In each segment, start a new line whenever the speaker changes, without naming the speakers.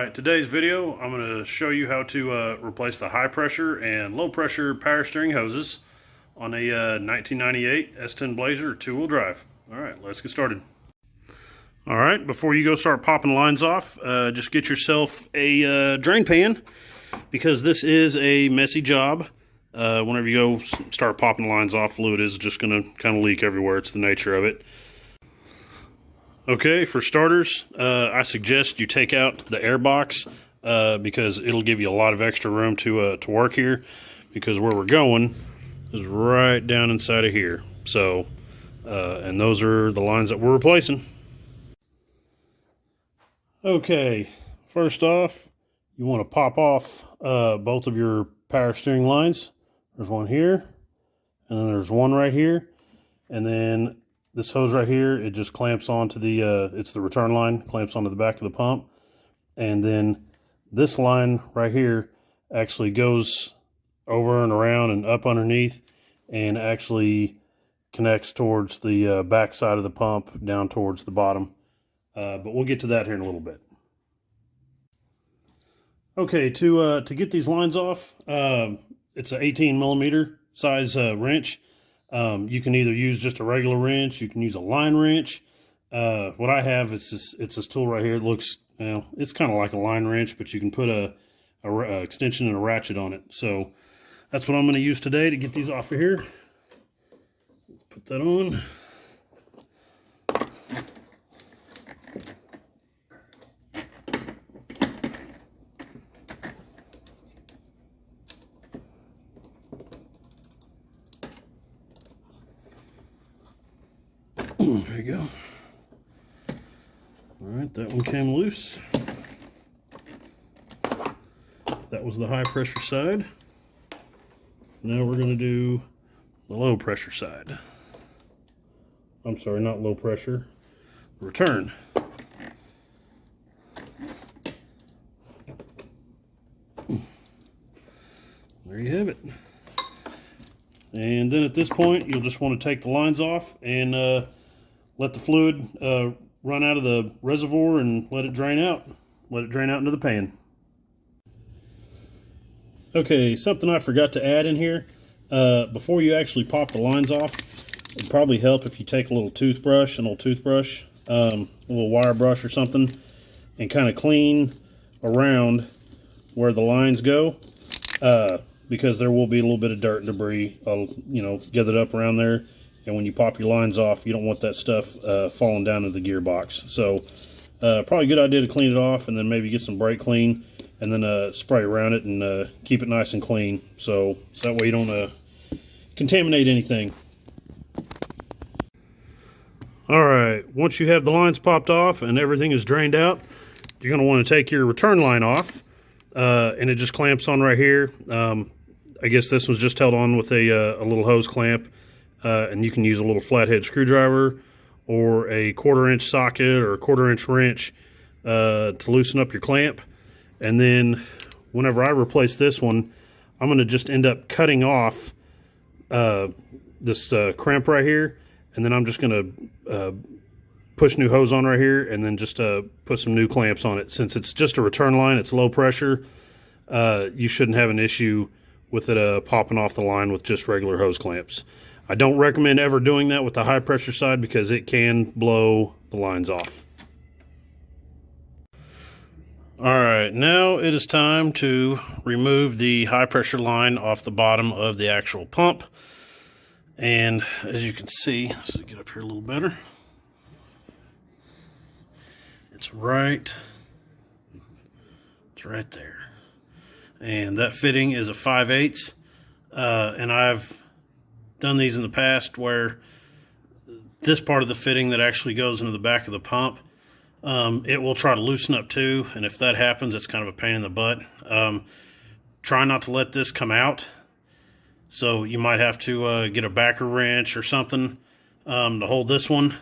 Alright, today's video I'm going to show you how to replace the high pressure and low pressure power steering hoses on a 1998 S10 Blazer 2-wheel drive. Alright, let's get started. Alright, before you go start popping lines off, just get yourself a drain pan, because this is a messy job. Whenever you go start popping lines off, fluid is just going to kind of leak everywhere. It's the nature of it. Okay, for starters, I suggest you take out the air box because it'll give you a lot of extra room to work here, because where we're going is right down inside of here. So, and those are the lines that we're replacing. Okay, first off, you want to pop off both of your power steering lines. There's one here, and then there's one right here, and then this hose right here, it just clamps onto the, it's the return line, clamps onto the back of the pump. And then this line right here actually goes over and around and up underneath and actually connects towards the back side of the pump down towards the bottom. But we'll get to that here in a little bit. Okay, to get these lines off, it's an 18mm size wrench. You can either use just a regular wrench, you can use a line wrench. What I have is it's this tool right here. It looks, you know, it's kind of like a line wrench, but you can put a extension and a ratchet on it. So that's what I'm going to use today to get these off of here. Put that on. There you go. All right, that one came loose. That was the high pressure side. Now we're going to do the low pressure side. I'm sorry, not low pressure. Return. There you have it. And then at this point, you'll just want to take the lines off and let the fluid run out of the reservoir and let it drain out. Let it drain out into the pan. Okay, something I forgot to add in here. Before you actually pop the lines off, it'd probably help if you take a little toothbrush, a little wire brush or something, and kind of clean around where the lines go. Because there will be a little bit of dirt and debris, you know, gathered up around there. And when you pop your lines off, you don't want that stuff falling down into the gearbox. So probably a good idea to clean it off, and then maybe get some brake clean, and then spray around it and keep it nice and clean. So that way you don't contaminate anything. All right, once you have the lines popped off and everything is drained out, you're going to want to take your return line off, and it just clamps on right here. I guess this was just held on with a little hose clamp. And you can use a little flathead screwdriver or a 1/4-inch socket or a 1/4-inch wrench to loosen up your clamp. And then whenever I replace this one, I'm going to just end up cutting off this crimp right here, and then I'm just going to push new hose on right here, and then just put some new clamps on it. Since it's just a return line, it's low pressure, you shouldn't have an issue with it popping off the line with just regular hose clamps. I don't recommend ever doing that with the high pressure side, because it can blow the lines off. Alright, now it is time to remove the high pressure line off the bottom of the actual pump. And as you can see, let's get up here a little better. It's right there. And that fitting is a 5/8, and I've done these in the past where this part of the fitting that actually goes into the back of the pump, it will try to loosen up too, and if that happens, it's kind of a pain in the butt. Try not to let this come out, so you might have to get a backer wrench or something to hold this one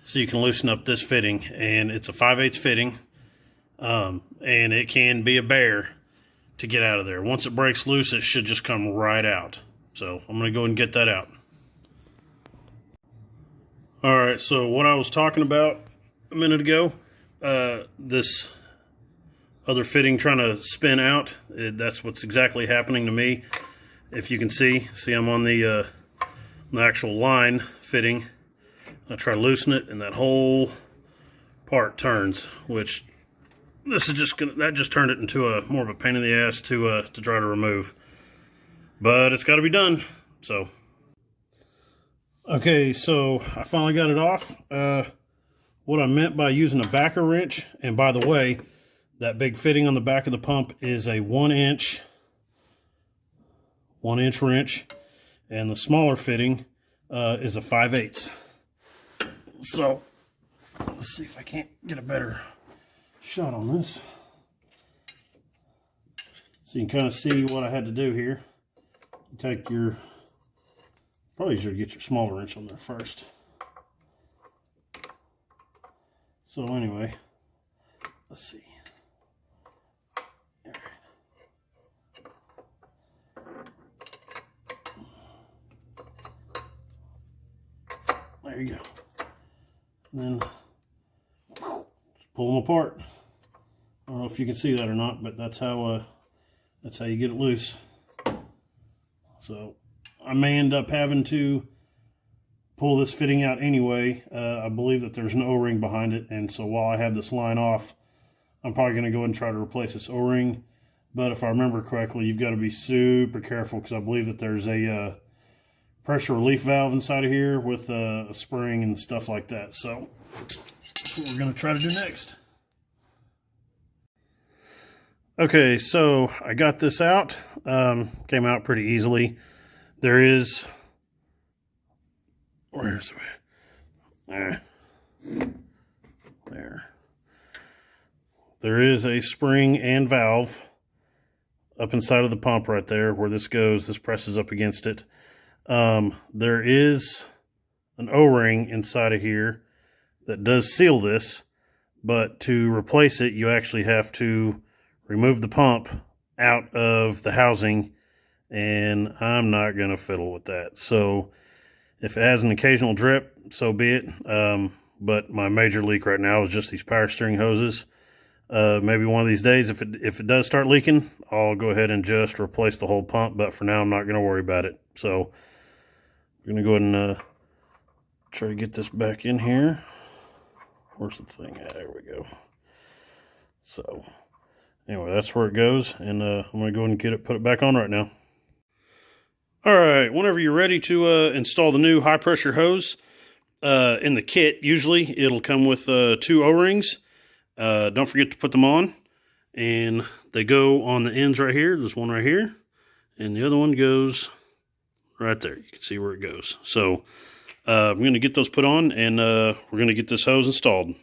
so you can loosen up this fitting. And it's a 5/8 fitting, and it can be a bear to get out of there. Once it breaks loose, it should just come right out. So I'm going to go and get that out. Alright, so what I was talking about a minute ago, this other fitting trying to spin out. That's what's exactly happening to me. If you can see I'm on the actual line fitting. I try to loosen it, and that whole part turns, which this is that just turned it into a more of a pain in the ass to try to remove. But it's got to be done. So, okay, so I finally got it off. What I meant by using a backer wrench, and by the way, that big fitting on the back of the pump is a 1-inch wrench, and the smaller fitting is a 5/8. So let's see if I can't get a better shot on this. So you can kind of see what I had to do here. You take your, probably should get your smaller wrench on there first. So anyway, let's see. There you go. And then pull them apart. I don't know if you can see that or not, but that's how you get it loose. So I may end up having to pull this fitting out anyway. I believe that there's an O-ring behind it, and so while I have this line off, I'm probably going to go ahead and try to replace this O-ring. But if I remember correctly, you've got to be super careful, because I believe that there's a pressure relief valve inside of here with a spring and stuff like that. So that's what we're going to try to do next. Okay, so I got this out. Came out pretty easily. There is, where's it? There. There is a spring and valve up inside of the pump right there where this goes. This presses up against it. There is an O-ring inside of here that does seal this, but to replace it, you actually have to remove the pump out of the housing, and I'm not going to fiddle with that. So if it has an occasional drip, so be it. But my major leak right now is just these power steering hoses. Maybe one of these days, if it does start leaking, I'll go ahead and just replace the whole pump, but for now I'm not going to worry about it. So we're going to go ahead and try to get this back in here. Where's the thing at? There we go. So anyway, that's where it goes, and I'm going to go ahead and put it back on right now. All right, whenever you're ready to install the new high-pressure hose in the kit, usually it'll come with 2 O-rings. Don't forget to put them on, and they go on the ends right here. There's one right here, and the other one goes right there. You can see where it goes. So I'm going to get those put on, and we're going to get this hose installed.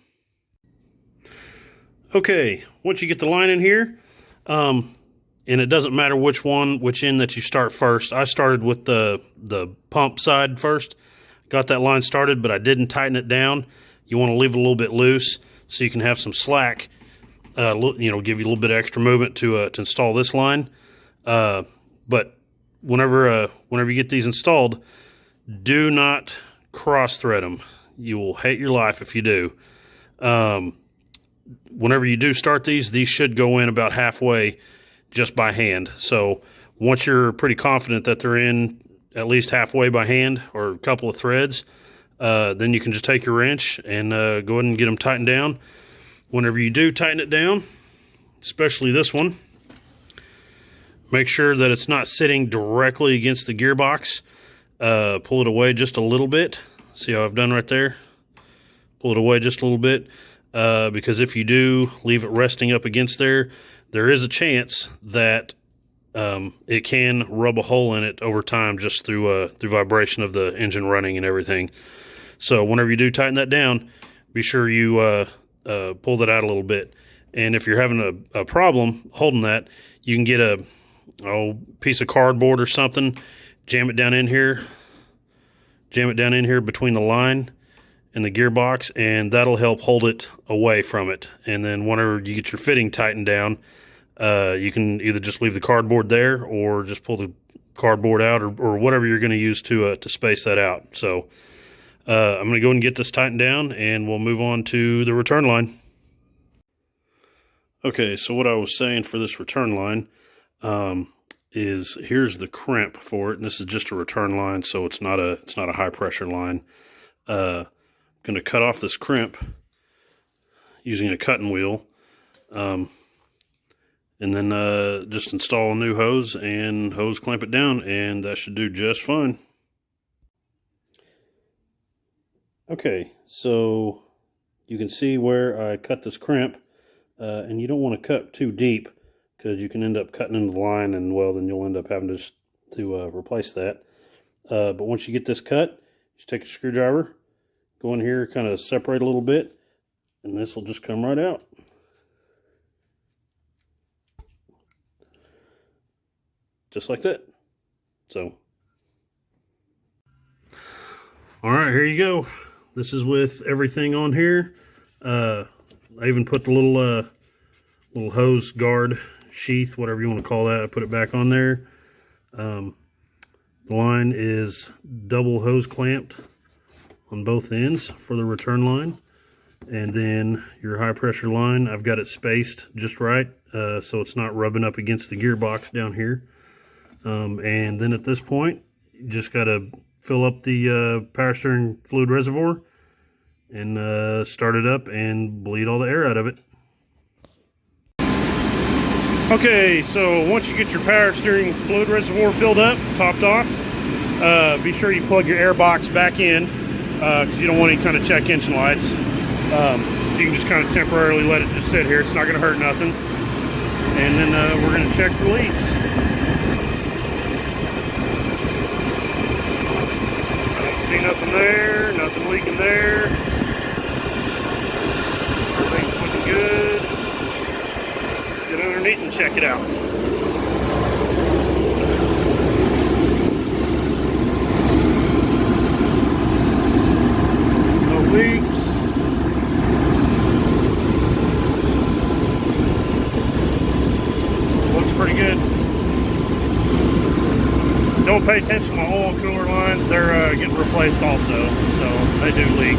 Okay, once you get the line in here, and it doesn't matter which end that you start first. I started with the pump side first. Got that line started, but I didn't tighten it down. You want to leave it a little bit loose so you can have some slack, give you a little bit of extra movement to install this line. But whenever you get these installed, do not cross thread them. You will hate your life if you do. Whenever you do start these should go in about halfway just by hand. So once you're pretty confident that they're in at least halfway by hand or a couple of threads, then you can just take your wrench and go ahead and get them tightened down. Whenever you do tighten it down, especially this one, make sure that it's not sitting directly against the gearbox. Pull it away just a little bit. See how I've done right there? Pull it away just a little bit, because if you do leave it resting up against there is a chance that it can rub a hole in it over time just through vibration of the engine running and everything. So whenever you do tighten that down, be sure you pull that out a little bit. And if you're having a problem holding that, you can get a piece of cardboard or something, jam it down in here between the line and the gearbox, and that'll help hold it away from it. And then whenever you get your fitting tightened down, you can either just leave the cardboard there or just pull the cardboard out, or whatever you're going to use to space that out. So I'm going to go and get this tightened down, and we'll move on to the return line. Okay, so what I was saying for this return line is here's the crimp for it, and this is just a return line, so it's not a high pressure line. I'm going to cut off this crimp using a cutting wheel, and then just install a new hose and hose clamp it down, and that should do just fine. Okay, so you can see where I cut this crimp, and you don't want to cut too deep because you can end up cutting into the line, and well, then you'll end up having to replace that. But once you get this cut, just take a screwdriver, go in here, kind of separate a little bit, and this will just come right out. Just like that. So, all right, here you go. This is with everything on here. I even put the little hose guard sheath, whatever you want to call that. I put it back on there. The line is double hose clamped on both ends for the return line. And then your high pressure line, I've got it spaced just right, so it's not rubbing up against the gearbox down here. And then at this point, you just got to fill up the power steering fluid reservoir and start it up and bleed all the air out of it. Okay, so once you get your power steering fluid reservoir filled up, topped off, be sure you plug your air box back in because you don't want any kind of check engine lights. You can just kind of temporarily let it just sit here. It's not going to hurt nothing. And then we're going to check for leaks. I don't see nothing there, nothing leaking there. Everything's looking good. Let's get underneath and check it out. No leaks. Pretty good. Don't pay attention to my oil cooler lines. They're getting replaced also, so they do leak.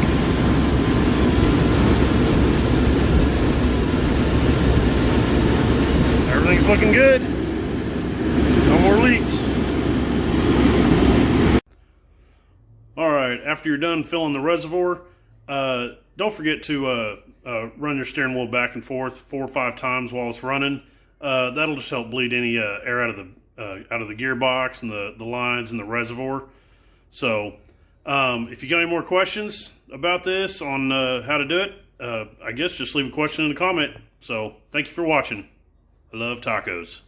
Everything's looking good. No more leaks. Alright, after you're done filling the reservoir, don't forget to run your steering wheel back and forth 4 or 5 times while it's running. That'll just help bleed any air out of the gearbox and the lines and the reservoir. So if you got any more questions about this on how to do it, I guess just leave a question in the comment. So thank you for watching. I love tacos.